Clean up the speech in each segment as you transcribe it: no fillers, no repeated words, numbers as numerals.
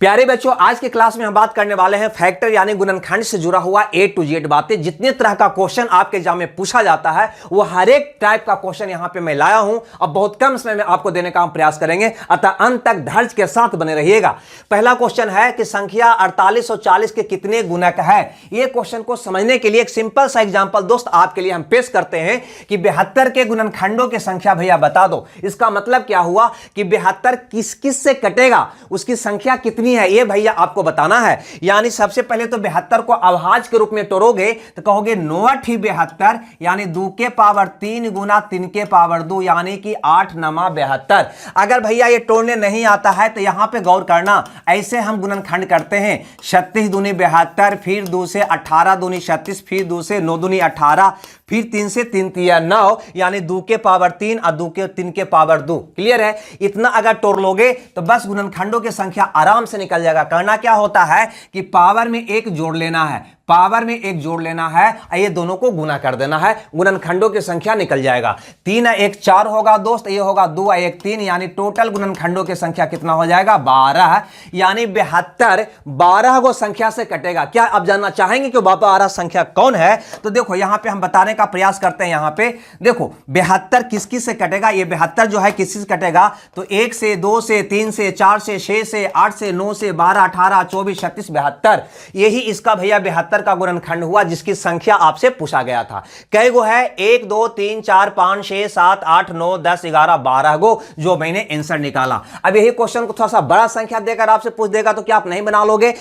प्यारे बच्चों, आज के क्लास में हम बात करने वाले हैं फैक्टर यानी गुणनखंड से जुड़ा हुआ A to Z बातें। जितने तरह का क्वेश्चन आपके एग्जाम में पूछा जाता है वो हर एक टाइप का क्वेश्चन यहां पे मैं लाया हूं। अब बहुत कम समय में आपको देने का हम प्रयास करेंगे, अतः अंत तक धैर्य के साथ बने रहिएगा। पहला क्वेश्चन है कि संख्या 4840 के कितने गुणक है। ये क्वेश्चन को समझने के लिए एक सिंपल सा एग्जाम्पल दोस्त आपके लिए हम पेश करते हैं कि 72 के गुणनखंडों की संख्या भैया बता दो। इसका मतलब क्या हुआ कि 72 किस किस से कटेगा, उसकी संख्या कितनी है ये भैया आपको बताना है। यानी सबसे पहले तो 72 को अभाज्य के रूप में तोड़ोगे तो कहोगे 9 72 यानी 2 के पावर 3 गुना 3 के पावर 2 यानी कि 8 नमा 72। अगर भैया ये तोड़ने नहीं आता है तो यहां पे गौर करना, ऐसे हम गुणनखंड करते हैं 36 दूनी 72, फिर 2 से 18 दूनी 36, फिर 2 से 9 दूनी 18, फिर 3 से 3 तिया 9 यानी 2 के पावर 3 और 2 के 3 के पावर 2। क्लियर है? इतना अगर तोड़ लोगे तो बस गुणनखंडों की संख्या आराम से निकल जाएगा। करना क्या होता है कि पावर में एक जोड़ लेना है, पावर में एक जोड़ लेना है, ये दोनों को गुना कर देना है, गुणनखंडों की संख्या निकल जाएगा। 3 और 1 4 होगा दोस्त, ये होगा 2 और 1 3 यानी टोटल गुणनखंडों की संख्या कितना हो जाएगा 12। यानी 72 12 को संख्या से कटेगा। क्या आप जानना चाहेंगे कि 12 संख्या कौन है? तो देखो यहां पे हम बताने का प्रयास करते हैं। यहां पे देखो 72 किस किस से कटेगा। ये 72 जो है किस से कटेगा तो 1 से 2 से 3 से 4 से 6 से 8 से 9 से 12 18 24 36 72। यही इसका भैया 72 का गुणनखंड हुआ जिसकी संख्या आपसे पूछा गया था। कै गो है? 1 2 3 4 5 6 7 8 9 10 11 12 गो जो मैंने आंसर निकाला। अब यही क्वेश्चन को थोड़ा सा बड़ा संख्या देकर आपसे पूछ देगा तो क्या आप नहीं बना लोगे?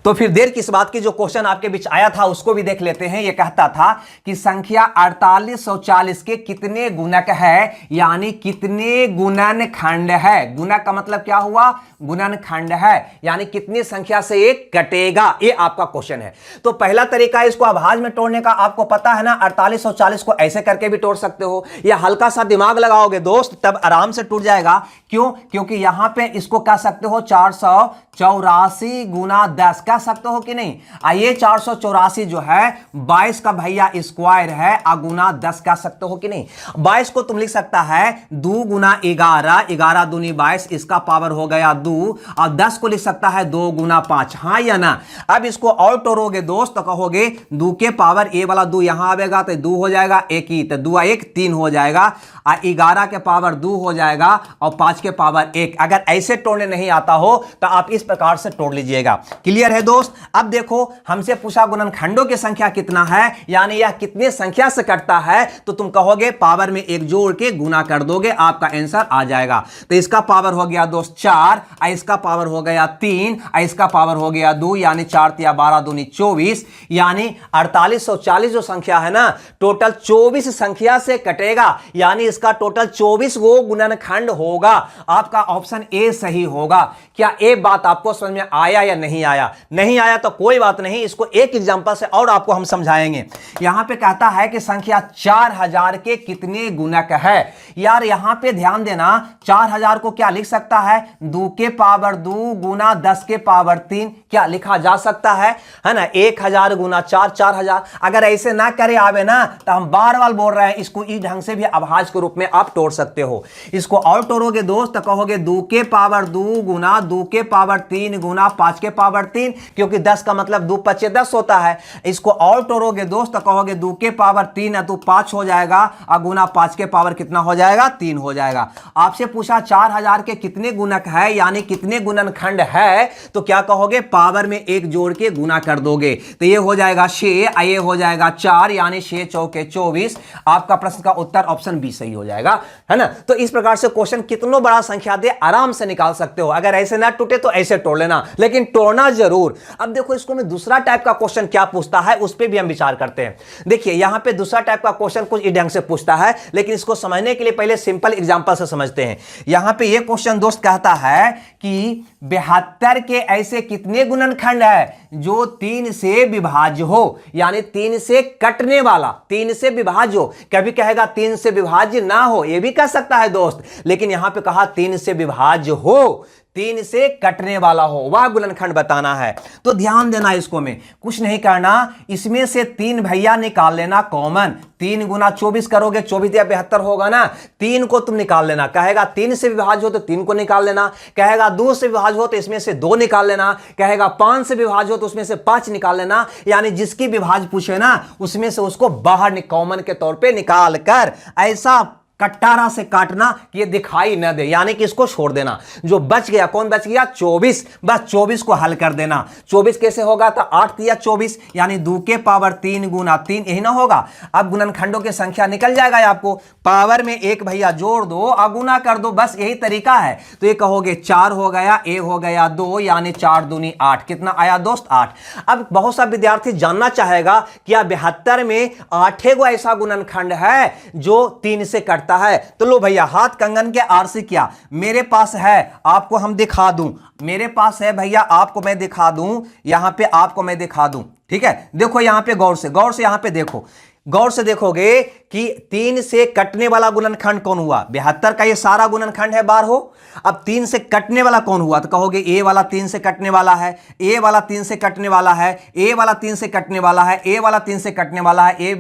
तो फिर देर किस बात की, जो क्वेश्चन आपके बीच आया था उसको भी देख लेते हैं। यह कहता था कि संख्या 4840 के कितने गुणक है, यानी कितने गुणनखंड है। गुणक का मतलब क्या हुआ? गुणनखंड है, यानी कितनी संख्या से एक कटेगा, ये आपका क्वेश्चन है। तो पहला तरीका इसको अभाज्य में तोड़ने का आपको पता है ना, 4840 को ऐसे करके भी तोड़ सकते हो, या हल्का सा दिमाग लगाओगे दोस्त तब आराम से टूट जाएगा। क्यों? क्योंकि यहां पे इसको कह सकते हो 484 गुना 10 कह सकते हो कि नहीं। आइए 484 जो है 22 का भैया स्क्वायर है, गुना 10 कह सकते हो कि नहीं। 22 को तुम लिख सकता है 2 गुना 11, 11 दूनी 22, इसका पावर हो गया 2, और 10 को लिख सकता है 2 गुना 5। हाँ या ना? अब इसको और तोड़ोगे दोस्त तो कहोगे 2 के पावर ए वाला 2 यहां आएगा तो 2 हो जाएगा, 1 ही तो 2 1 3 हो जाएगा, और 11 के पावर 2 हो जाएगा, और 5 के पावर 1। अगर ऐसे तोड़ने नहीं आता हो तो आप इस प्रकार से तोड़ लीजिएगा। क्लियर है दोस्त? अब देखो हमसे पूछा गुणनखंडों की संख्या कितना है, यानी यह कितने संख्या से कटता है, तो तुम कहोगे पावर में एक जोड़ के गुना कर दोगे, आपका आंसर आ जाएगा। तो इसका पावर हो गया दोस्त 4, इसका पावर हो गया 3, इसका पावर हो गया 2, यानी 4 तिया 12 दूनी 24, यानी 4840 जो संख्या है ना टोटल 24 संख्या से कटेगा, यानी इसका टोटल 24 वो गुणनखंड होगा। आपका ऑप्शन ए सही होगा। क्या ये बात आपको समझ में आया या नहीं आया? नहीं आया तो कोई बात नहीं, इसको एक एग्जांपल से और आपको हम समझाएंगे। यहां पे कहता है कि संख्या 4000 के कितने गुणक है। यार यहां पे ध्यान देना, 4000 को क्या लिख सकता है 2 के पावर 2 गुना 10 के पावर 3 क्या लिखा जा सकता है ना। 1000 गुना 4 4000। अगर ऐसे ना करे आवे ना तो हम बार बार बोल रहे हैं, इसको इस ढंग से भी अभाज्य के रूप में आप तोड़ सकते हो। इसको और तोड़ोगे दोस्त तो कहोगे 2 के पावर 2 गुना 2 के पावर 3 गुना 5 के पावर 3, क्योंकि 10 का मतलब 2 5 10 होता है। इसको और तोड़ोगे दोस्त तो कहोगे 2 के पावर 3 तो 5 हो जाएगा, और गुना 5 के पावर कितना हो जाएगा 3 हो जाएगा। आपसे पूछा 4000 के कितने गुणक है, यानी कितने गुणनखंड है, तो क्या कहोगे पावर में एक जोड़ के गुना कर दोगे, तो ये हो जाएगा 6, ये हो जाएगा 4, यानी 6 चौके 24। आपका प्रश्न का उत्तर ऑप्शन बी सही हो जाएगा, है ना। तो इस प्रकार से क्वेश्चन कितनों बड़ा संख्या दे आराम से निकाल सकते हो। अगर ऐसे ना टूटे तो ऐसे तोड़ लेना, लेकिन तोड़ना जरूर। अब देखो इसको में दूसरा टाइप का क्वेश्चन क्या पूछता है उस पर भी हम विचार करते हैं। देखिए यहां पे दूसरा टाइप का क्वेश्चन कुछ इस ढंग से पूछता है, लेकिन इसको समझने के लिए पहले सिंपल एग्जांपल से समझते हैं। यहां पे ये क्वेश्चन दोस्त कहता है कि 72 के ऐसे कितने गुणनखंड है जो 3 से विभाज्य हो, यानी 3 से कटने वाला, 3 से विभाज्य हो। कभी कहेगा 3 से विभाज्य ना हो, यह भी कह सकता है दोस्त, लेकिन यहां पे कहा 3 से विभाज्य हो, तीन से कटने वाला हो, वह गुणनखंड बताना है। तो ध्यान देना, इसको में कुछ नहीं करना, इसमें से तीन भैया निकाल लेना कॉमन। 3 गुना 24 करोगे 24 या 72 होगा ना, 3 को तुम निकाल लेना। कहेगा 3 से विभाज्य हो तो 3 को निकाल लेना, कहेगा 2 से विभाज्य हो तो इसमें से 2 निकाल लेना, कहेगा 5 से विभाज्य हो तो उसमें से 5 निकाल लेना। यानी जिसकी विभाज्य पूछे ना उसमें से उसको बाहर कॉमन के तौर पे निकाल कर ऐसा कटारा से काटना कि ये दिखाई न दे, यानी कि इसको छोड़ देना। जो बच गया, कौन बच गया? 24। बस 24 को हल कर देना। 24 कैसे होगा? तो 8 या 24 यानी 2 के पावर 3 गुना 3, यही ना होगा। अब गुणनखंडों की संख्या निकल जाएगा आपको, पावर में 1 भैया जोड़ दो और गुना कर दो, बस यही तरीका है। तो ये कहोगे 4 हो गया, ए हो गया 2, यानी 4 दूनी 8। कितना आया दोस्त? 8। अब बहुत सा विद्यार्थी जानना चाहेगा क्या 72 में 8 गो ऐसा गुणनखंड है जो 3 से कटता है? तो लो भैया, हाथ कंगन के आर से क्या मेरे पास है, आपको हम दिखा दूं। मेरे पास है भैया, आपको मैं दिखा दूं, यहां पे आपको मैं दिखा दूं। ठीक है, देखो यहां पे गौर से यहां पे देखो, गौर से देखोगे कि 3 से कटने वाला गुणनखंड कौन हुआ? 72 का ये सारा गुणनखंड है 12। अब 3 से कटने वाला कौन हुआ? तो कहोगे ए वाला 3 से कटने वाला है, ए वाला 3 से कटने वाला है, ए वाला 3 से कटने वाला है, ए वाला 3 से कटने वाला है, ए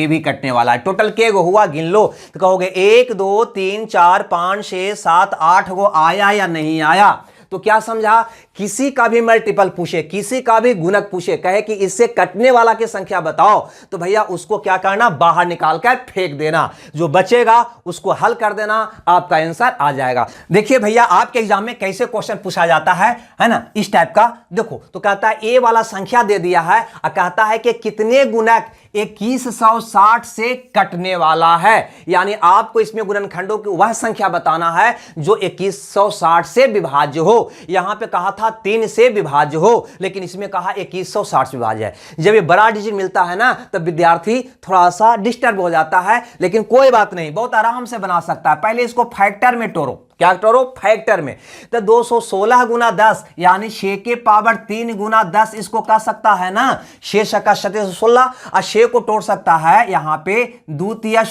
भी कटने वाला है। टोटल के गो हुआ गिन लो। तो कहोगे 1 2 3 4 5 6 7 8 गो आया या नहीं आया? तो क्या समझा? किसी का भी मल्टीपल पूछे, किसी का भी गुणक पूछे, कहे कि इससे कटने वाला की संख्या बताओ, तो भैया उसको क्या करना? बाहर निकाल कर फेंक देना। जो बचेगा उसको हल कर देना, आपका आंसर आ जाएगा। देखिए भैया, आपके एग्जाम में कैसे क्वेश्चन पूछा जाता है ना, इस टाइप का। देखो तो कहता है ए वाला संख्या दे दिया है और कहता है कि कितने गुणक 2160 से कटने वाला है। यानी आपको इसमें गुणनखंडों की वह संख्या बताना है जो 2160 से विभाज्य हो। यहां पे कहा था 3 से विभाज्य हो, लेकिन इसमें कहा 2160 से विभाज्य है। जब ये बड़ा डिजिट मिलता है ना तब विद्यार्थी थोड़ा सा डिस्टर्ब हो जाता है, लेकिन कोई बात नहीं, बहुत आराम से बना सकता है। पहले इसको फैक्टर में तोड़ो। क्या करो? फैक्टर में। तो 216 गुना 10 यानी 6 के पावर 3 गुना 10 इसको कह सकता है ना। 6 छक्का 16 और 6 को तोड़ सकता है यहां पे 2 तिया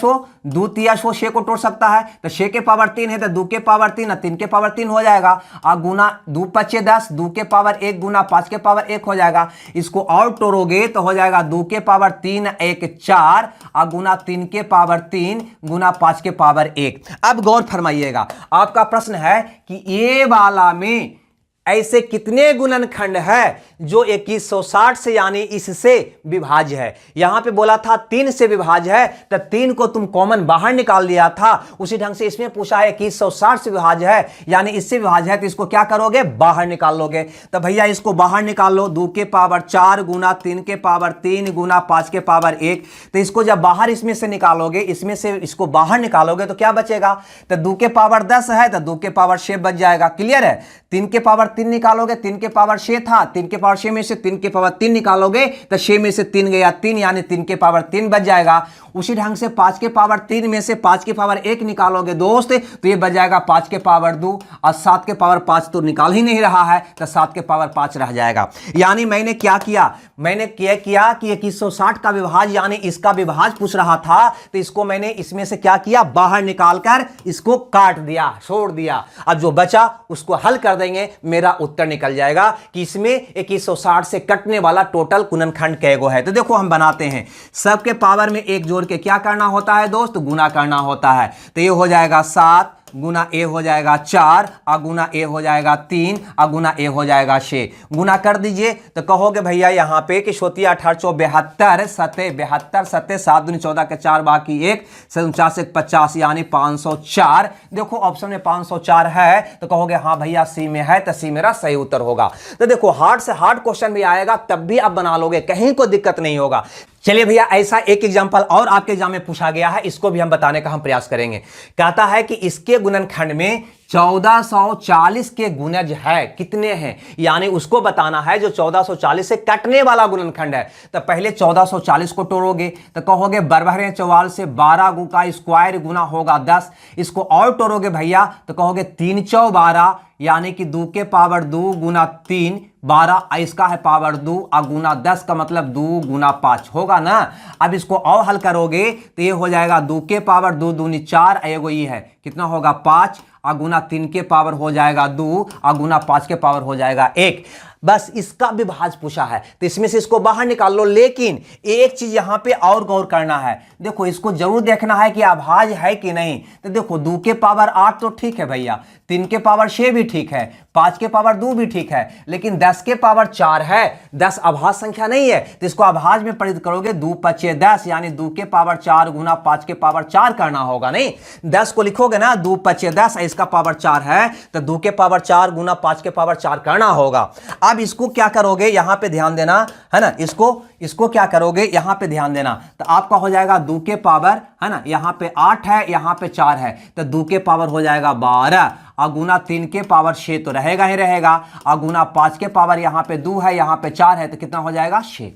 6 को तोड़ सकता है। तो 6 के पावर 3 है तो 2 के पावर 3 और 3 के पावर 3 हो जाएगा। और गुना 2 5 10, 2 के पावर 1 गुना 5 के पावर 1 हो जाएगा। इसको और तोड़ोगे तो हो जाएगा 2 के पावर 3 1 4 और गुना 3 के पावर 3 गुना 5 के पावर 1। अब गौर फरमाइएगा, आपका प्रश्न है कि ये वाला में ऐसे कितने गुणनखंड है जो 2160 से यानी इससे विभाज्य है। यहां पे बोला था 3 से विभाज्य है, तो 3 को तुम कॉमन बाहर निकाल दिया था। उसी ढंग से इसमें पूछा है 2160 से विभाज्य है यानी इससे विभाज्य है, तो इसको क्या करोगे? बाहर निकाल लोगे। तो भैया इसको बाहर निकाल लो, 2 के पावर 4 गुना 3 के पावर 3 गुना 5 के पावर 1। तो इसको जब बाहर इसमें से निकालोगे, इसमें से इसको बाहर निकालोगे तो क्या बचेगा? तो 2 के पावर 10 है तो 2 के पावर 6 बच जाएगा। क्लियर है? 3 के पावर 3 निकालोगे, 3 के पावर 6 था, 3 के पावर 6 में से 3 के पावर 3 निकालोगे तो 6 में से 3 गया 3 यानी 3 के पावर 3 बच जाएगा। उसी ढंग से 5 के पावर 3 में से 5 के पावर 1 निकालोगे दोस्त तो ये बच जाएगा 5 के पावर 2 और 7 के पावर 5 तो निकाल ही नहीं रहा है, तो 7 के पावर 5 रह जाएगा। यानी मैंने क्या किया? मैंने क्या किया कि 2160 का विभाज्य यानी इसका विभाज्य पूछ रहा था, तो इसको मैंने इसमें से क्या किया? बाहर निकालकर इसको काट दिया, छोड़ दिया। अब जो बचा उसको हल कर देंगे, मेरा उत्तर निकल जाएगा कि इसमें 2160 से कटने वाला टोटल गुणनखंड कैगो है। तो देखो हम बनाते हैं, सबके पावर में 1 जोड़ के क्या करना होता है दोस्त? गुना करना होता है। तो ये हो जाएगा 7 गुना ए हो जाएगा 4 और गुना ए हो जाएगा 3 और गुना ए हो जाएगा 6। गुना कर दीजिए तो कहोगे भैया यहाँ पे कि 1872 सते 72 सते 7 दूनी 14 के 4 बाकी 1 49 1 50 यानी 504। देखो ऑप्शन में 504 है तो कहोगे हाँ भैया सी में है, तो सी मेरा सही उत्तर होगा। तो देखो हार्ड से हार्ड क्वेश्चन भी आएगा तब भी आप बना लोगे, कहीं कोई दिक्कत नहीं होगा। चलिए भैया, ऐसा एक एग्जांपल और आपके एग्जाम में पूछा गया है, इसको भी हम बताने का हम प्रयास करेंगे। कहता है कि इसके गुणनखंड में 1440 के गुणज है, कितने हैं? यानी उसको बताना है जो 1440 से कटने वाला गुणनखंड है। तो पहले 1440 को तोड़ोगे तो कहोगे बरबरे 44 से 12 गु का स्क्वायर गुना होगा 10। इसको और तोड़ोगे भैया तो कहोगे 3 चौ 12 यानी कि 2 के पावर 2 गुना 3 12, इसका है पावर 2 और गुना 10 का मतलब 2 गुना 5 होगा ना। अब इसको और हल करोगे तो ये हो जाएगा 2 के पावर 2 दूनी 4, एगो ये है कितना होगा 5 और गुना 3 के पावर हो जाएगा 2 और गुना 5 के पावर हो जाएगा 1। बस इसका विभाज्य पूछा है तो इसमें से इसको बाहर निकाल लो। लेकिन एक चीज यहां पे और गौर करना है, देखो इसको जरूर देखना है कि अभाज्य है कि नहीं। तो देखो 2 के पावर 8 तो ठीक है भैया, 3 के पावर 6 भी ठीक है, 5 के पावर 2 भी ठीक है, लेकिन 10 के पावर 4 है। 10 अभाज्य संख्या नहीं है तो इसको अभाज्य में परिवर्तित करोगे 2 5 10, यानी 2 के पावर 4 गुना 5 के पावर 4 करना होगा। नहीं 10 को लिखोगे ना 2 5 10, इसका पावर 4 है तो 2 के पावर 4 गुना 5 के पावर 4 करना होगा। अब इसको क्या करोगे, यहां पे ध्यान देना है ना, इसको क्या करोगे, यहां पे ध्यान देना तो आपका हो जाएगा 2 के पावर है ना, यहां पे 8 है, यहां पे 4 है तो 2 के पावर हो जाएगा 12 और गुना 3 के पावर 6 तो रहेगा ही रहेगा, और गुना 5 के पावर यहां पे 2 है, यहां पे 4 है तो कितना हो जाएगा 6।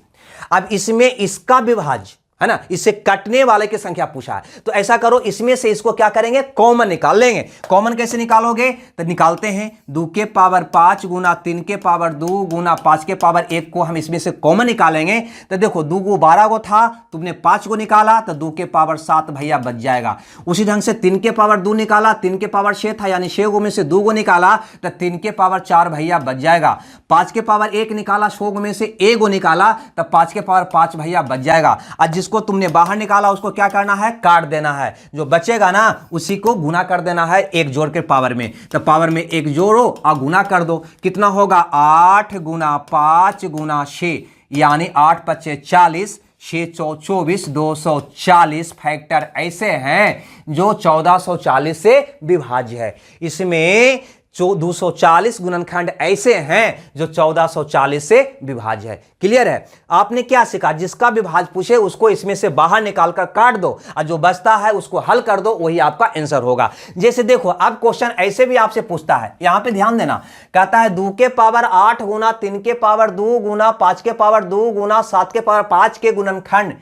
अब इसमें इसका विभाज्य है ना, इससे कटने वाले की संख्या पूछा है तो ऐसा करो, इसमें से इसको क्या करेंगे, कॉमन निकाल लेंगे। कॉमन कैसे निकालोगे तो निकालते हैं 2 के पावर 5 गुना 3 के पावर 2 गुना 5 के पावर 1 को हम इसमें से कॉमन निकालेंगे तो देखो 2 को 12 को था, तुमने 5 को निकाला तो 2 के पावर 7 भैया बच जाएगा। उसी ढंग से 3 के पावर 2 निकाला, 3 के पावर 6 था यानी 6 को में से 2 को निकाला तो 3 के पावर 4 भैया बच जाएगा। 5 के पावर 1 निकाला, 6 में से 1 को निकाला तो 5 के पावर 5 भैया बच जाएगा। और जिसको तुमने बाहर निकाला उसको क्या करना है, काट देना है, जो बचेगा ना उसी को गुना कर देना है 1 जोड़ के पावर में। तो पावर में 1 जोड़ो और गुना कर दो, कितना होगा 8 गुना 5 गुना 6 यानी 8 5 40, 6 24 240 फैक्टर ऐसे हैं जो 1440 से विभाज्य है। इसमें 240 गुणनखंड ऐसे हैं जो 1440 से विभाज्य है। क्लियर है? आपने क्या सीखा, जिसका विभाज्य पूछे उसको इसमें से बाहर निकालकर काट दो और जो बचता है उसको हल कर दो, वही आपका आंसर होगा। जैसे देखो अब क्वेश्चन ऐसे भी आपसे पूछता है, यहां पे ध्यान देना, कहता है 2 के पावर 8 गुना 3 के पावर 2 गुना 5 के पावर 2 गुना 7 के पावर 5 के गुणनखंड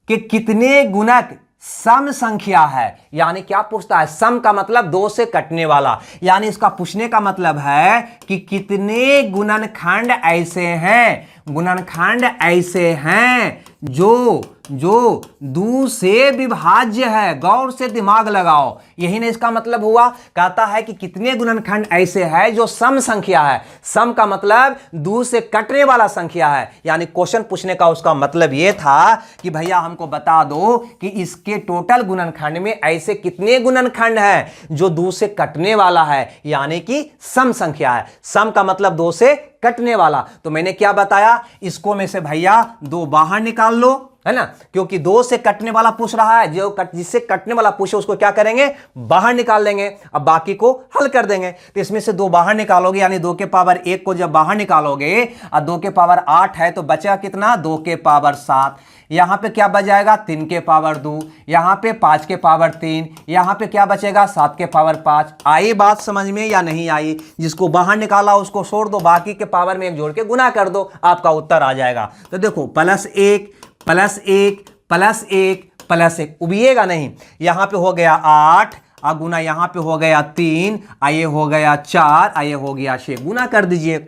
के कितने गुणक सम संख्या है। यानी क्या पूछता है, सम का मतलब 2 से कटने वाला, यानी इसका पूछने का मतलब है कि कितने गुणनखंड ऐसे हैं, गुणनखंड ऐसे हैं जो 2 से विभाज्य है। गौर से दिमाग लगाओ, यही ना इसका मतलब हुआ। कहता है कि कितने गुणनखंड ऐसे हैं जो सम संख्या है। सम का मतलब 2 से कटने वाला संख्या है। यानी क्वेश्चन पूछने का उसका मतलब यह था कि भैया हमको बता दो कि इसके टोटल गुणनखंड में ऐसे कितने गुणनखंड हैं जो 2 से कटने वाला है, यानी कि सम संख्या है। सम का मतलब 2 से कटने वाला। तो मैंने क्या बताया, इसको में से भैया 2 बाहर निकाल लो, है ना, क्योंकि 2 से कटने वाला पूछ रहा है, जो जिससे कटने वाला पूछे उसको क्या करेंगे, बाहर निकाल लेंगे, अब बाकी को हल कर देंगे। तो इसमें से 2 बाहर निकालोगे, यानी 2 के पावर 1 को जब बाहर निकालोगे और 2 के पावर 8 है तो बचेगा कितना, 2 के पावर 7। यहां पे क्या बच जाएगा, 3 के पावर 2, यहां पे 5 के पावर 3, यहां पे क्या बचेगा, 7 के पावर 5। आई बात समझ में या नहीं आई? जिसको बाहर निकाला उसको छोड़ दो, बाकी के पावर में 1 जोड़ के गुना कर दो, आपका उत्तर आ जाएगा। तो देखो +1 +1 +1 +1 उबिएगा नहीं। यहां पे हो गया 8 और गुना यहां पे हो गया 3, आइए हो गया 4, आइए हो गया 6। गुना कर दीजिए।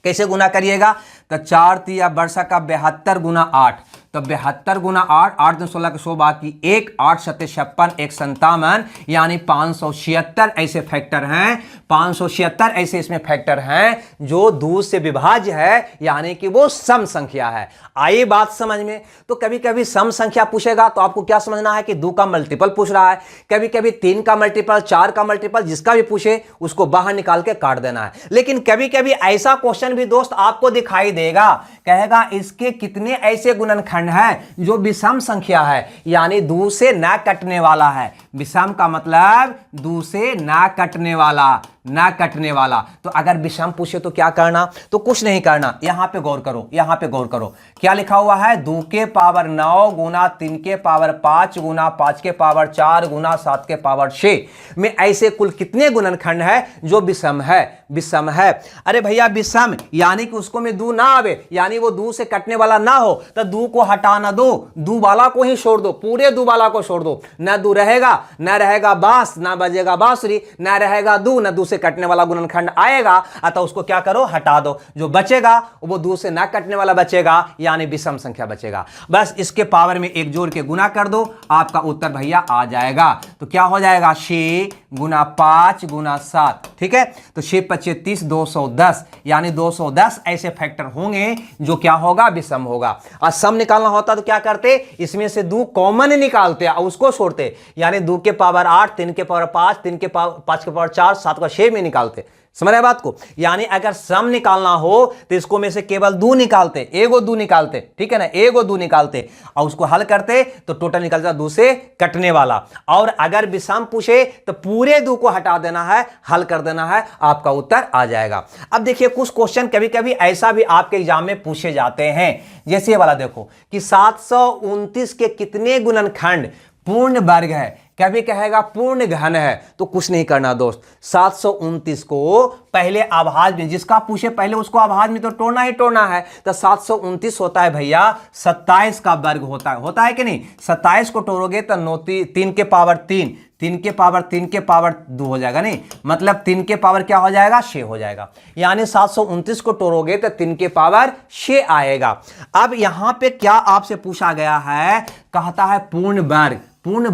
कैसे गुना करिएगा, तो 4 तिया वर्षा का 72 गुना 8, तो 72 गुना 8, 8 दूनी 16 के 100 बाकी 1, 8 7 56 1 57, यानी 576 ऐसे फैक्टर हैं, 576 ऐसे इसमें फैक्टर हैं जो 2 से विभाज्य है, यानी कि वो सम संख्या है। आई बात समझ में? तो कभी कभी सम संख्या पूछेगा तो आपको क्या समझना है कि 2 का मल्टीपल पूछ रहा है, कभी कभी 3 का मल्टीपल, 4 का मल्टीपल, जिसका भी पूछे उसको बाहर निकाल के काट देना है। लेकिन कभी कभी ऐसा क्वेश्चन भी दोस्त आपको दिखाई देगा, कहेगा इसके कितने ऐसे गुणनखंड है जो विषम संख्या है, यानी 2 से ना कटने वाला है। विषम का मतलब 2 से ना कटने वाला, ना कटने वाला। तो अगर विषम पूछे तो क्या करना, तो कुछ नहीं करना। यहां पे गौर करो, यहां पे गौर करो, क्या लिखा हुआ है, 2 के पावर 9 गुना 3 के पावर 5 गुना 5 के पावर 4 गुना 7 के पावर 6 में ऐसे कुल कितने गुणनखंड है जो विषम है, विषम है। अरे भैया विषम यानी कि उसको में 2 ना आवे, यानी वो 2 से कटने वाला ना हो, तो 2 को हटा ना दो, 2 वाला को ही छोड़ दो, पूरे 2 वाला को छोड़ दो। ना 2 रहेगा, ना रहेगा बांस, ना बजेगा बांसुरी, ना रहेगा 2, ना 2 से से कटने वाला गुणनखंड आएगा, अतः उसको क्या करो, हटा दो। जो बचेगा वो 2 से ना कटने वाला बचेगा, यानी विषम संख्या बचेगा। बस इसके पावर में 1 जोड़ के गुना कर दो, आपका उत्तर भैया आ जाएगा। तो क्या हो जाएगा, 6 गुना 5 गुना 7, ठीक है। तो 6 25 30, 210, यानी 210 ऐसे फैक्टर होंगे जो क्या होगा, विषम होगा। और सम निकालना होता तो क्या करते, इसमें से 2 कॉमन निकालते और उसको छोड़ते, यानी 2 के पावर 8, 3 के पावर 5, 3 के पावर 5 के पावर 4, 7 का 6 में निकालते। समझ रहे बात को, यानी अगर सम निकालना हो तो इसको में से केवल 2 निकालते, एगो 2 निकालते, ठीक है ना, एगो 2 निकालते और उसको हल करते तो टोटल निकलता 2 से कटने वाला। और अगर विषम पूछे तो पूरे 2 को हटा देना है, हल कर देना है, आपका उत्तर आ जाएगा। अब देखिए कुछ क्वेश्चन कभी कभी ऐसा भी आपके एग्जाम में पूछे जाते हैं, जैसे ये वाला देखो कि 729 के कितने गुणनखंड पूर्ण वर्ग है, कभी कहेगा पूर्ण घन है, तो कुछ नहीं करना दोस्त, 729 को पहले आभाज में, जिसका पूछे पहले उसको आभाज में तो तोड़ना ही तोड़ना है। तो 729 होता है भैया 27 का वर्ग होता है कि नहीं। 27 को तोड़ोगे तो 3 के पावर 3, 3 के पावर 3 के पावर 2 हो जाएगा, नहीं मतलब 3 के पावर क्या हो जाएगा, 6 हो जाएगा। यानी 729 को तोड़ोगे तो 3 के पावर 6 आएगा। अब यहां पे क्या आपसे पूछा गया है, कहता है पूर्ण वर्ग, पूर्ण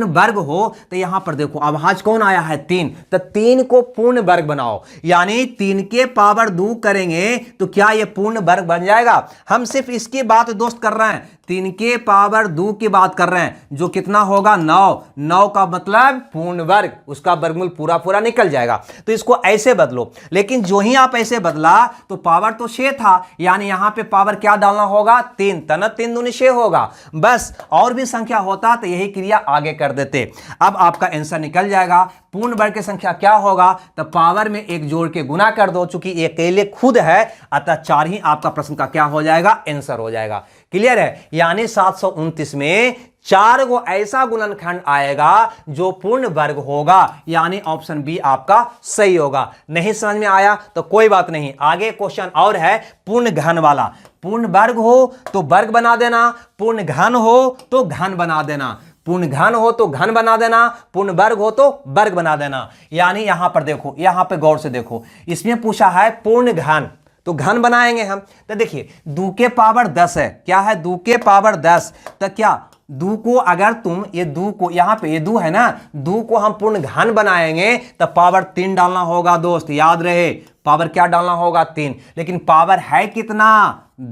वर्ग हो तो यहां पर देखो अभाज्य कौन आया है, 3, तो 3 को पूर्ण वर्ग बनाओ, यानी 3 के पावर 2 करेंगे तो क्या ये पूर्ण वर्ग बन जाएगा। हम सिर्फ इसकी बात दोस्त कर रहे हैं, 3 के पावर 2 की बात कर रहे हैं, जो कितना होगा 9 का मतलब पूर्ण वर्ग, उसका वर्गमूल पूरा पूरा निकल जाएगा। तो इसको ऐसे बदलो, लेकिन जो ही आप ऐसे बदला तो पावर तो 6 था, यानी यहां पे पावर क्या डालना होगा, 3, तना 3 दूनी 6 होगा। बस और भी संख्या होता तो यही क्रिया आगे कर देते। अब आपका आंसर निकल जाएगा। पूर्ण वर्ग की संख्या क्या होगा, तो पावर में 1 जोड़ के गुना कर दो, चूंकि ये अकेले खुद है अतः 4 ही आपका प्रश्न का क्या हो जाएगा, आंसर हो जाएगा। क्लियर है, यानी 729 में 4 को ऐसा गुणनखंड आएगा जो पूर्ण वर्ग होगा, यानी ऑप्शन बी आपका सही होगा। नहीं समझ में आया तो कोई बात नहीं, आगे क्वेश्चन और है पूर्ण घन वाला। पूर्ण वर्ग हो तो वर्ग बना देना, पूर्ण घन हो तो घन बना देना, पूर्ण घन हो तो घन बना देना, पूर्ण वर्ग हो तो वर्ग बना देना। यानी यहां पर देखो, यहां पर गौर से देखो, इसमें पूछा है पूर्ण घन, तो घन बनाएंगे हम। तो देखिए 2 के पावर 10 है, क्या है 2 के पावर 10, तो क्या 2 को अगर तुम ये 2 को यहां पे ये 2 है ना, 2 को हम पूर्ण घन बनाएंगे तो पावर 3 डालना होगा दोस्त, याद रहे पावर क्या डालना होगा 3, लेकिन पावर है कितना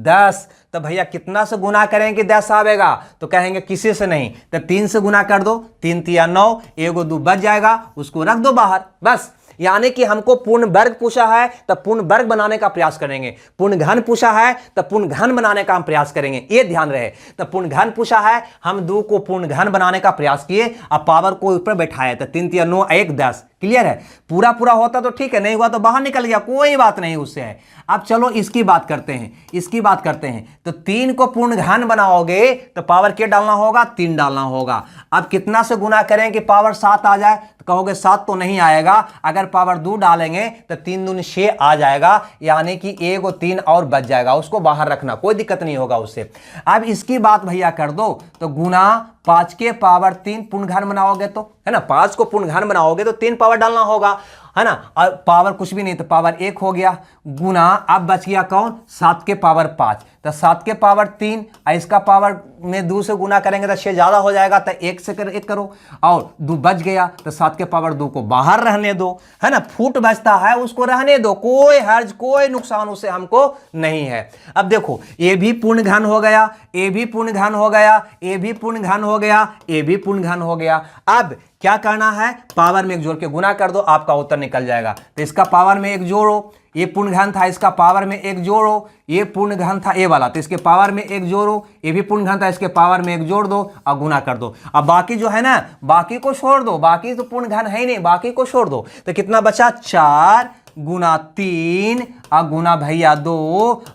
10, तो भैया कितना से गुना करेंगे 10 आवेगा, तो कहेंगे किसी से नहीं, तो 3 से गुना कर दो, 3 तिया 9, एगो 2 बच जाएगा, उसको रख दो बाहर बस। यानी कि हमको पूर्ण वर्ग पूछा है तो पूर्ण वर्ग बनाने का प्रयास करेंगे, पूर्ण घन पूछा है तो पूर्ण घन बनाने का हम प्रयास करेंगे, ये ध्यान रहे। तो पूर्ण घन पूछा है, हम 2 को पूर्ण घन बनाने का प्रयास किए, अब पावर को ऊपर बैठाए तो 3 तिया 9, 1 10। क्लियर है, पूरा पूरा होता तो ठीक है, नहीं हुआ तो बाहर निकल गया, कोई बात नहीं उससे है। अब चलो इसकी बात करते हैं, तो 3 को पूर्ण घन बनाओगे तो पावर क्या डालना होगा, 3 डालना होगा। अब कितना से गुना करें कि पावर 7 आ जाए, तो कहोगे 7 तो नहीं आएगा, अगर पावर 2 डालेंगे तो 3 दूनी 6 आ जाएगा, यानी कि 1 और 3 और बच जाएगा, उसको बाहर रखना, कोई दिक्कत नहीं होगा उससे। अब इसकी बात भैया कर दो, तो गुना 5 के पावर 3 पूर्ण घन बनाओगे तो है ना, 5 को पूर्ण घन बनाओगे तो 3 पावर डालना होगा, है ना, और पावर कुछ भी नहीं तो पावर 1 हो गया, गुना अब बच गया कौन, 7 के पावर 5, तो 7 के पावर 3, इसका पावर में 2 से गुना करेंगे तो 6 ज्यादा हो जाएगा, तो 1 से 1 करो, और 2 बच गया, तो 7 के पावर 2 को बाहर रहने दो, है ना, फुट बचता है उसको रहने दो, कोई हर्ज कोई नुकसान उससे हमको नहीं है। अब देखो ये भी पूर्ण घन हो गया, ये भी पूर्ण घन हो गया, ये भी पूर्ण घन हो गया, ये भी पूर्ण घन हो गया। अब क्या करना है, पावर में 1 जोड़ के गुना कर दो, आपका उत्तर निकल जाएगा। तो इसका पावर में 1 जोड़ो, ये पूर्ण घन था, इसका पावर में 1 जोड़ो, ये पूर्ण घन था ये वाला, तो इसके पावर में 1 जोड़ो, ये भी पूर्ण घन था, इसके पावर में 1 जोड़ दो और गुना कर दो। अब बाकी जो है ना, बाकी को छोड़ दो, बाकी तो पूर्ण घन है ही नहीं, बाकी को छोड़ दो, तो कितना बचा, 4 गुना 3 और गुना भैया 2,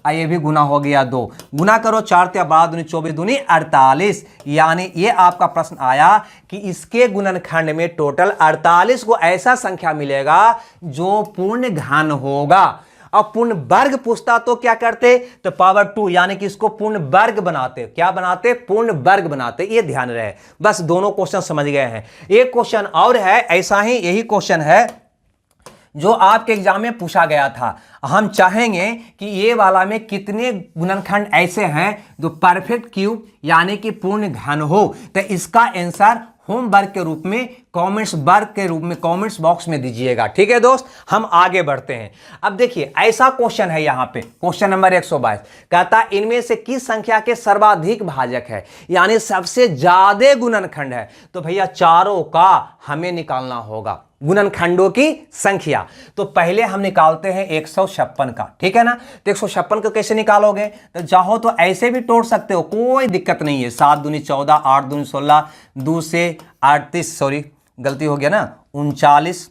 और ये भी गुना हो गया 2, गुना करो 4 त्या 12 दूनी 24 दूनी 48, यानी ये आपका प्रश्न आया कि इसके गुणनखंड में टोटल 48 को ऐसा संख्या मिलेगा जो पूर्ण घन होगा। और पूर्ण वर्ग पूछता तो क्या करते, तो पावर 2, यानी कि इसको पूर्ण वर्ग बनाते, क्या बनाते, पूर्ण वर्ग बनाते, ये ध्यान रहे। बस दोनों क्वेश्चन समझ गए हैं। एक क्वेश्चन और है ऐसा ही, यही क्वेश्चन है जो आपके एग्जाम में पूछा गया था। हम चाहेंगे कि ये वाला में कितने गुणनखंड ऐसे हैं जो परफेक्ट क्यूब यानी कि पूर्ण घन हो, तो इसका आंसर होमवर्क के रूप में कमेंट्स बॉक्स में दीजिएगा। ठीक है दोस्त, हम आगे बढ़ते हैं। अब देखिए ऐसा क्वेश्चन है यहाँ पे, क्वेश्चन नंबर 122 कहता है इनमें से किस संख्या के सर्वाधिक भाजक है, यानी सबसे ज्यादा गुणनखंड है। तो भैया चारों का हमें निकालना होगा गुणनखंडों की संख्या। तो पहले हम निकालते हैं 156 का, ठीक है ना। तो 156 को कैसे निकालोगे, तो चाहो तो ऐसे भी तोड़ सकते हो, कोई दिक्कत नहीं है। 7 दूनी 14, 8 दूनी 16, 2 से 38, सॉरी गलती हो गया ना, 39,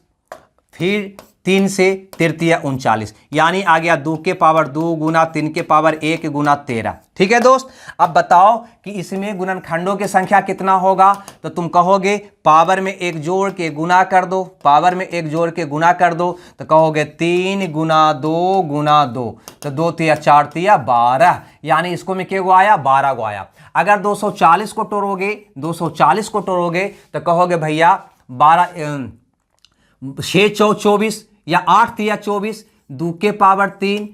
फिर 3 से 33 39, यानी आ गया 2 के पावर 2 गुना 3 के पावर 1 गुना 13। ठीक है दोस्त, अब बताओ कि इसमें गुणनखंडों की संख्या कितना होगा। तो तुम कहोगे पावर में 1 जोड़ के गुना कर दो, पावर में 1 जोड़ के गुना कर दो, तो कहोगे 3 गुना 2 गुना 2, तो 2 तिया 4 तिया 12, यानी इसको में क्या गो आया, 12 गो आया। अगर 240 को तोड़ोगे, 240 को तोड़ोगे तो कहोगे भैया 12 6 चौ 24 या 8 तिया 24, 2 के पावर 3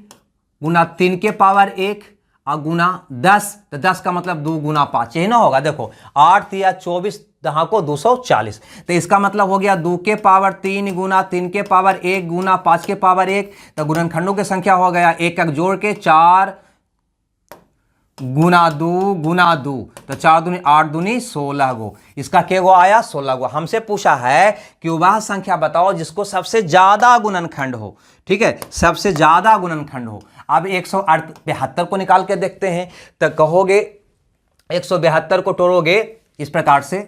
गुना 3 के पावर 1 और गुना 10, तो 10 का मतलब 2 गुना 5, यही ना होगा। देखो 8 तिया 24 दहा को 240, तो इसका मतलब हो गया 2 के पावर 3 गुना 3 के पावर 1 गुना 5 के पावर 1। तो गुणनखंडों की संख्या हो गया एक एक जोड़ के 4 गुना 2 गुना 2, तो 4 दूनी 8 दूनी 16 गो, इसका क्या गो आया, 16 गो। हमसे पूछा है कि वह संख्या बताओ जिसको सबसे ज्यादा गुणनखंड हो। ठीक है, सबसे ज्यादा गुणनखंड हो। अब 172 को निकाल के देखते हैं, तो कहोगे 172 को तोड़ोगे इस प्रकार से,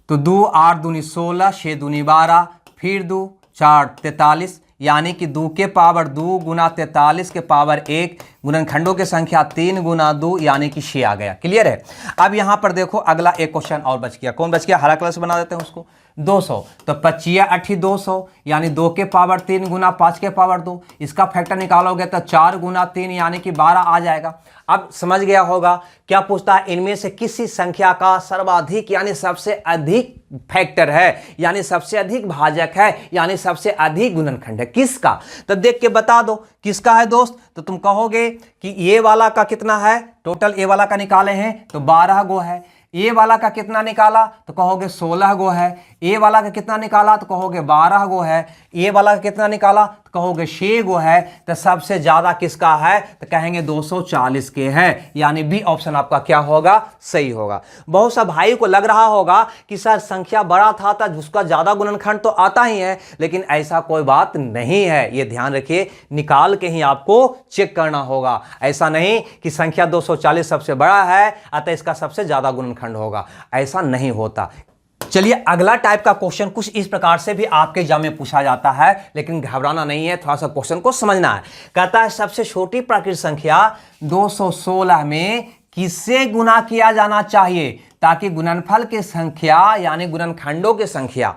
तो 2 8 दूनी 16, 6 दूनी 12, फिर 2 4 43, यानी कि 2 के पावर 2 गुना 43 के पावर 1, गुणनखंडों की संख्या 3 गुना 2 यानी कि 6 आ गया। क्लियर है। अब यहां पर देखो अगला एक क्वेश्चन और बच गया। कौन बच गया, हरा कलर से बना देते हैं उसको। 200, तो 25 8 200, यानी 2 के पावर 3 गुना 5 के पावर 2, इसका फैक्टर निकालोगे तो 4 गुना 3 यानी कि 12 आ जाएगा। अब समझ गया होगा क्या पूछता है, इनमें से किसी संख्या का सर्वाधिक यानी सबसे अधिक फैक्टर है, यानी सबसे अधिक भाजक है, यानी सबसे अधिक गुणनखंड है, किसका। तो देख के बता दो किसका है दोस्त। तो तुम कहोगे कि ये वाला का कितना है, टोटल ए वाला का निकाले हैं तो 12 गो है। ए वाला का कितना निकाला तो कहोगे 16 गो है। ए वाला का कितना निकाला तो कहोगे 12 गो है। ए वाला का कितना निकाला तो कहोगे 6 गो है। तो सबसे ज्यादा किसका है तो कहेंगे 240 के है, यानी बी ऑप्शन आपका क्या होगा, सही होगा। बहुत सा भाई को लग रहा होगा कि सर संख्या बड़ा था उसका ज्यादा गुणनखंड तो आता ही है, लेकिन ऐसा कोई बात नहीं है। ये ध्यान रखिए, निकाल के ही आपको चेक करना होगा। ऐसा नहीं कि संख्या 240 सबसे बड़ा है अतः इसका सबसे ज्यादा गुणनखंड होगा, ऐसा नहीं होता। चलिए अगला टाइप का क्वेश्चन कुछ इस प्रकार से भी आपके एग्जाम में पूछा जाता है, लेकिन घबराना नहीं है, थोड़ा सा क्वेश्चन को समझना है। कहता है सबसे छोटी प्राकृतिक संख्या 216 में किससे गुना किया जाना चाहिए ताकि गुणनफल की संख्या यानी गुणनखंडों की संख्या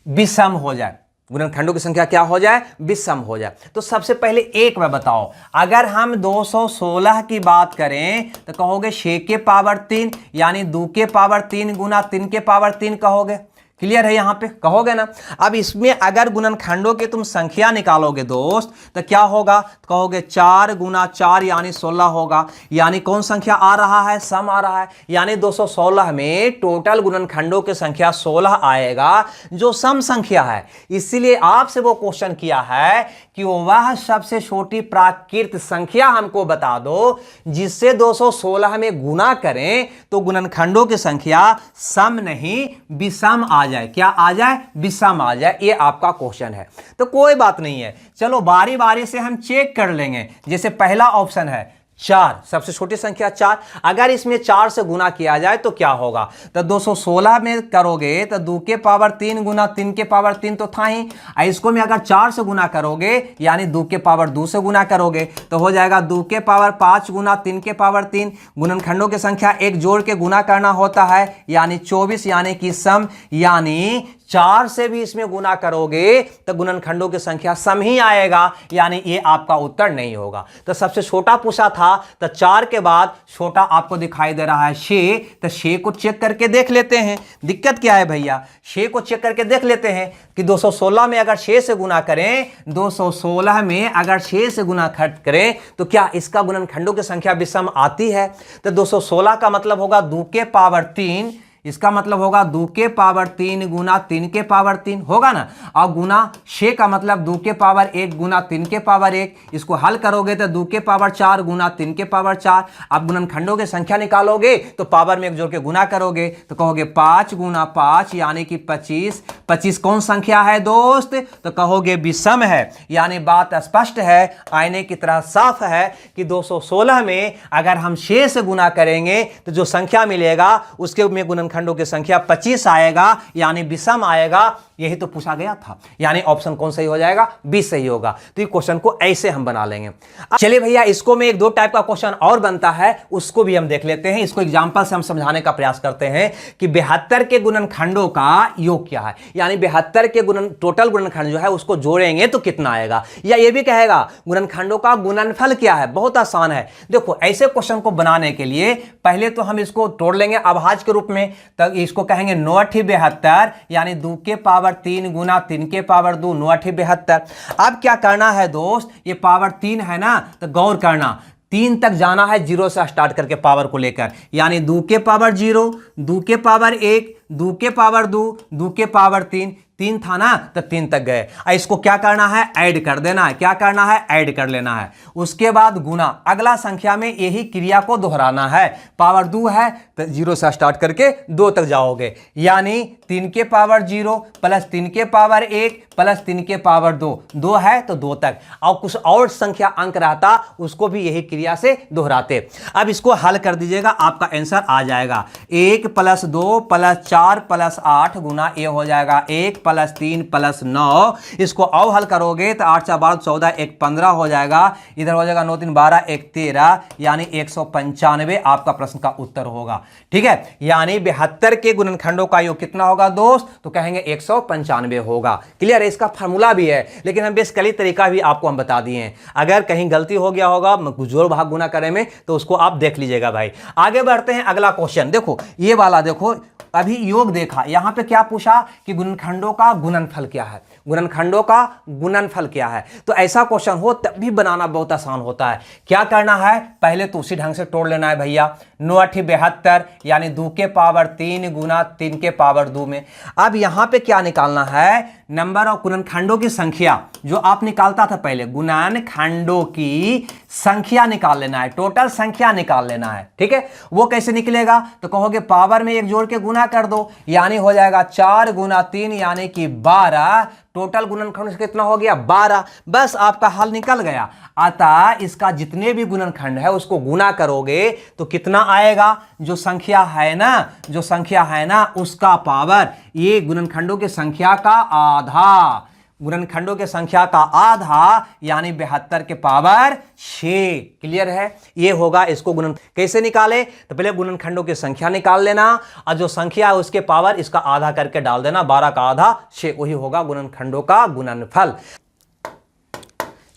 विषम हो जाए, गुणनखंडों की संख्या क्या हो जाए, विषम हो जाए। तो सबसे पहले एक बार बताओ, अगर हम 216 की बात करें तो कहोगे 6 के पावर 3 यानी 2 के पावर 3 गुना 3 के पावर 3 कहोगे। क्लियर है, यहां पे कहोगे ना। अब इसमें अगर गुणनखंडों की तुम संख्या निकालोगे दोस्त तो क्या होगा, कहोगे 4 गुना 4 यानी 16 होगा, यानी कौन संख्या आ रहा है, सम आ रहा है, यानी 216 में टोटल गुणनखंडों की संख्या 16 आएगा जो सम संख्या है। इसीलिए आपसे वो क्वेश्चन किया है कि वह सबसे छोटी प्राकृत संख्या हमको बता दो जिससे 216 में गुना करें तो गुणनखंडों की संख्या सम नहीं विषम आ जाए। क्या आ जाए, विषम आ जाए। ये आपका क्वेश्चन है। तो कोई बात नहीं है, चलो बारी बारी से हम चेक कर लेंगे। जैसे पहला ऑप्शन है 4, सबसे छोटी संख्या 4, अगर इसमें 4 से गुना किया जाए तो क्या होगा, तो 216 में करोगे तो 2 के पावर 3 गुना 3 के पावर 3 तो था ही, इसको में अगर 4 से गुना करोगे यानी 2 के पावर 2 से गुना करोगे तो हो जाएगा 2 के पावर 5 गुना 3 के पावर 3। गुणनखंडों की संख्या एक जोड़ के गुना करना होता है यानी 24, यानी कि सम, यानी 4 से भी इसमें गुना करोगे तो गुणनखंडों की संख्या सम ही आएगा, यानी ये आपका उत्तर नहीं होगा। तो सबसे छोटा पूछा था, तो 4 के बाद छोटा आपको दिखाई दे रहा है 6, तो 6 को चेक करके देख लेते हैं। दिक्कत क्या है भैया, 6 को चेक करके देख लेते हैं कि 216 में अगर 6 से गुना करें, 216 में अगर 6 से गुना खर्च करें तो क्या इसका गुणनखंडों की संख्या विषम आती है? तो 216 का मतलब होगा 2 के पावर 3, इसका मतलब होगा 2 के पावर 3 गुना 3 के पावर 3 होगा ना, और गुना 6 का मतलब 2 के पावर 1 गुना 3 के पावर 1। इसको हल करोगे तो 2 के पावर 4 गुना 3 के पावर 4। अब गुणनखंडों की संख्या निकालोगे तो पावर में एक जोड़ के गुना करोगे तो कहोगे 5 गुना 5 यानी कि 25। 25 कौन संख्या है दोस्त? तो कहोगे विषम है, यानी बात स्पष्ट है, आईने की तरह साफ है कि 216 में अगर हम 6 से गुना करेंगे तो जो संख्या मिलेगा उसके में गुणनखंडों की संख्या 25 आएगा, यानी विषम आएगा। यही तो पूछा गया था, यानी ऑप्शन कौन सही हो जाएगा? बी सही होगा। तो ये क्वेश्चन को ऐसे हम बना लेंगे। चलिए भैया, इसको में एक दो टाइप का क्वेश्चन और बनता है, उसको भी हम देख लेते हैं। इसको एग्जांपल से हम समझाने का प्रयास करते हैं कि 72 के गुणनखंडों का योग क्या है, यानी 72 के टोटल गुणनखंड जो है उसको जोड़ेंगे तो कितना आएगा। या ये भी कहेगा गुणनखंडों का गुणनफल क्या है। बहुत आसान है। देखो, ऐसे क्वेश्चन को बनाने के लिए पहले तो हम इसको तोड़ लेंगे अभाज्य के रूप में। तो इसको कहेंगे 9 × 72, यानी 2 के पावर 3 गुना 3 के पावर 2, 9 × 72। अब क्या करना है दोस्त, ये पावर 3 है ना, तो गौर करना, 3 तक जाना है, 0 से स्टार्ट करके पावर को लेकर, यानी 2 के पावर 0, 2 के पावर 1, 2 के पावर 2, 2 के पावर 3, 3 था ना, तो 3 तक गए। इसको क्या करना है? ऐड कर देना है। क्या करना है? ऐड कर लेना है। उसके बाद गुना, अगला संख्या में यही क्रिया को दोहराना है। पावर 2 है तो 0 से स्टार्ट करके 2 तक जाओगे, यानी 3 के पावर 0 प्लस 3 के पावर 1 प्लस 3 के पावर 2, 2 है तो 2 तक, और कुछ और संख्या अंक रहता उसको भी यही क्रिया से दोहराते। अब इसको हल कर दीजिएगा, आपका आंसर आ जाएगा 1 + 2 + 4 + 8 गुना ये हो जाएगा 1 + 3 + 9। इसको और हल करोगे तो 8 × 4 = 14, 1 = 15 हो जाएगा। इधर हो जाएगा 9 × 3 = 12, 1 = 13, यानी 195 आपका प्रश्न का उत्तर होगा। ठीक है, यानी 72 के गुणनखंडों का योग कितना होगा दोस्त? तो कहेंगे 195 होगा। क्लियर है? इसका फार्मूला भी है, लेकिन हम बेसिकली तरीका भी आपको हम बता दिए हैं। अगर कहीं गलती हो गया होगा जोड़ भाग गुना करने में तो उसको आप देख लीजिएगा भाई। आगे बढ़ते हैं, अगला क्वेश्चन देखो, ये वाला देखो, अभी योग देखा, यहां पे क्या पूछा कि गुणनखंडों का गुणनफल क्या है, गुणनखंडों का गुणनफल क्या है। तो ऐसा क्वेश्चन हो तब भी बनाना बहुत आसान होता है। क्या करना है? पहले तो उसी ढंग से तोड़ लेना है भैया। 9 × 72 यानी 2 के पावर 3 गुना 3 के पावर 2 में। अब यहां पे क्या निकालना है? नंबर ऑफ गुणनखंडों की संख्या, जो आप निकालता था पहले, गुणनखंडों की संख्या निकाल लेना है, टोटल संख्या निकाल लेना है। ठीक है, वो कैसे निकलेगा? तो कहोगे पावर में एक जोड़ के गुना कर दो, यानी हो जाएगा 4 गुना 3 यानी कि 12। टोटल गुणनखंड कितना हो गया? 12। बस आपका हल निकल गया। अतः इसका जितने भी गुणनखंड है उसको गुना करोगे तो कितना आएगा? जो संख्या है ना, जो संख्या है ना उसका पावर, ये गुणनखंडों की संख्या का आधा, गुणनखंडों के संख्या का आधा, यानी 72 के पावर 6। क्लियर है? ये होगा। इसको गुणन कैसे निकाले? तो पहले गुणनखंडों की संख्या निकाल लेना और जो संख्या है उसके पावर इसका आधा करके डाल देना, 12 का आधा 6, वही होगा गुणनखंडों का गुणनफल।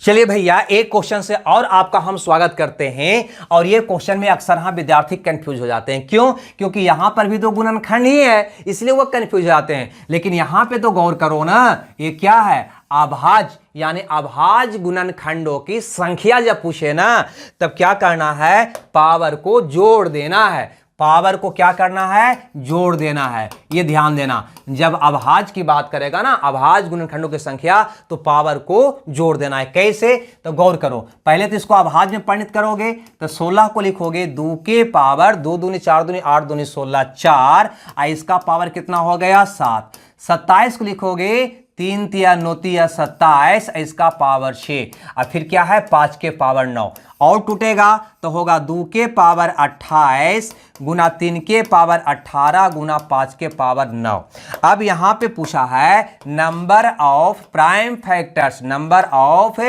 चलिए भैया, एक क्वेश्चन से और आपका हम स्वागत करते हैं। और ये क्वेश्चन में अक्सर हाँ विद्यार्थी कंफ्यूज हो जाते हैं। क्यों? क्योंकि यहां पर भी तो गुणनखंड ही है, इसलिए वो कंफ्यूज हो जाते हैं। लेकिन यहां पे तो गौर करो ना, ये क्या है? अभाज्य, यानी अभाज्य गुणनखंडों की संख्या जब पूछे ना तब क्या करना है? पावर को जोड़ देना है। पावर को क्या करना है? जोड़ देना है। ये ध्यान देना, जब अभाज्य की बात करेगा ना, अभाज्य गुणनखंडों की संख्या, तो पावर को जोड़ देना है। कैसे? तो गौर करो, पहले तो इसको अभाज्य में परिणत करोगे तो 16 को लिखोगे 2 के पावर 2 दूनी 4 दूनी 8 दूनी 16, 4। इसका पावर कितना हो गया? 7। 27 को लिखोगे 3 × 9 = 27, इसका पावर 6। और फिर क्या है? 5 के पावर 9। और टूटेगा तो होगा 2 के पावर 28 गुना 3 के पावर 18 गुना 5 के पावर 9। अब यहां पे पूछा है number of prime factors, number of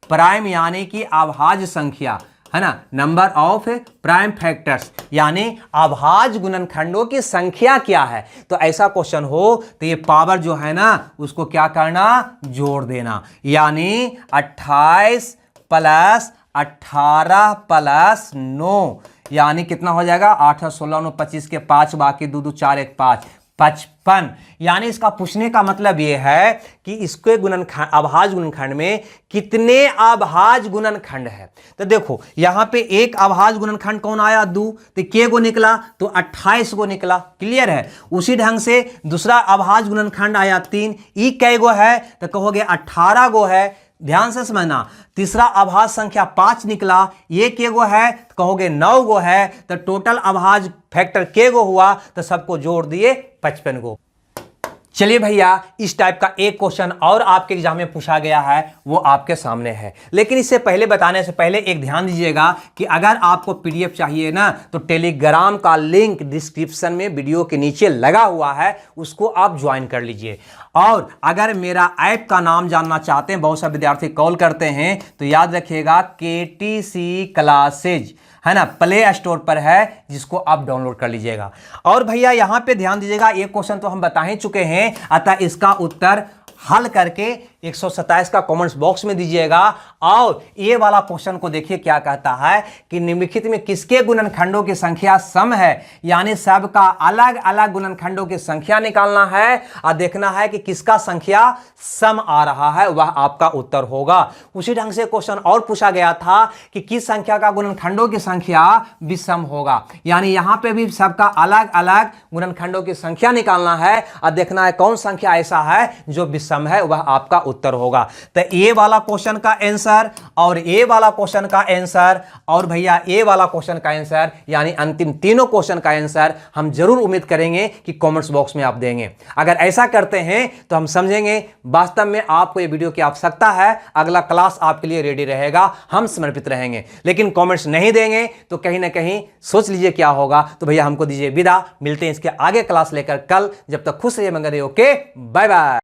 prime यानी कि अभाज्य संख्या है ना, नंबर ऑफ प्राइम फैक्टर्स, यानी अभाज्य गुणनखंडों की संख्या क्या है। तो ऐसा क्वेश्चन हो तो ये पावर जो है ना उसको क्या करना, जोड़ देना, यानी 28 प्लस 18 प्लस 9 यानी कितना हो जाएगा, 8 और 16 9 25 के 5 बाकी 2 2 4 1 5 55। यानी इसका पूछने का मतलब यह है कि इसके गुणनखंड, अभाज्य गुणनखंड में कितने अभाज्य गुणनखंड है। तो देखो यहां पे एक अभाज्य गुणनखंड कौन आया, 2, तो के गो निकला, तो 28 गो निकला, क्लियर है। उसी ढंग से दूसरा अभाज्य गुणनखंड आया 3, ई कै गो है, तो कहोगे 18 गो है, ध्यान से समझना। तीसरा अभाज्य संख्या 5 निकला, ये के गो है, तो कहोगे 9 गो है, तो टोटल अभाज्य फैक्टर के गो हुआ, तो सबको जोड़ दिए 55 गो। चलिए भैया, इस टाइप का एक क्वेश्चन और आपके एग्जाम में पूछा गया है, वो आपके सामने है। लेकिन इससे पहले बताने से पहले एक ध्यान दीजिएगा कि अगर आपको पीडीएफ चाहिए ना, तो टेलीग्राम का लिंक डिस्क्रिप्शन में वीडियो के नीचे लगा हुआ है, उसको आप ज्वाइन कर लीजिए। और अगर मेरा ऐप का नाम जानना चाहते हैं, बहुत सारे विद्यार्थी कॉल करते हैं, तो याद रखिएगा केटीसी क्लासेज है ना, प्ले स्टोर पर है, जिसको आप डाउनलोड कर लीजिएगा। और भैया यहां पे ध्यान दीजिएगा, एक क्वेश्चन तो हम बता ही चुके हैं, अतः इसका उत्तर हल करके 127 का कमेंट्स बॉक्स में दीजिएगा। और ये वाला क्वेश्चन को देखिए क्या कहता है कि निम्नलिखित में किसके गुणनखंडों की संख्या सम है, यानी सबका अलग अलग गुणनखंडों की संख्या निकालना है और देखना है कि किसका संख्या सम आ रहा है, वह आपका उत्तर होगा। उसी ढंग से क्वेश्चन और पूछा गया था कि किस संख्या का गुणनखंडों की संख्या विषम होगा, यानी यहां पे भी सबका अलग अलग गुणनखंडों की संख्या निकालना है और देखना है कौन संख्या ऐसा है जो विषम है, वह आपका उत्तर होगा। तो ए वाला क्वेश्चन का आंसर और ए वाला क्वेश्चन का आंसर और भैया ए वाला क्वेश्चन का आंसर, यानी अंतिम तीनों क्वेश्चन का आंसर हम जरूर उम्मीद करेंगे कि कमेंट्स बॉक्स में आप देंगे। अगर ऐसा करते हैं तो हम समझेंगे वास्तव में आपको ये वीडियो की आवश्यकता है, अगला क्लास आपके लिए रेडी रहेगा, हम समर्पित रहेंगे। लेकिन कमेंट्स नहीं देंगे तो कहीं ना कहीं सोच लीजिए क्या होगा। तो भैया हमको दीजिए विदा, मिलते हैं इसके आगे क्लास लेकर कल। जब तक खुश रहिए, मंगल रहिए, ओके, बाय बाय।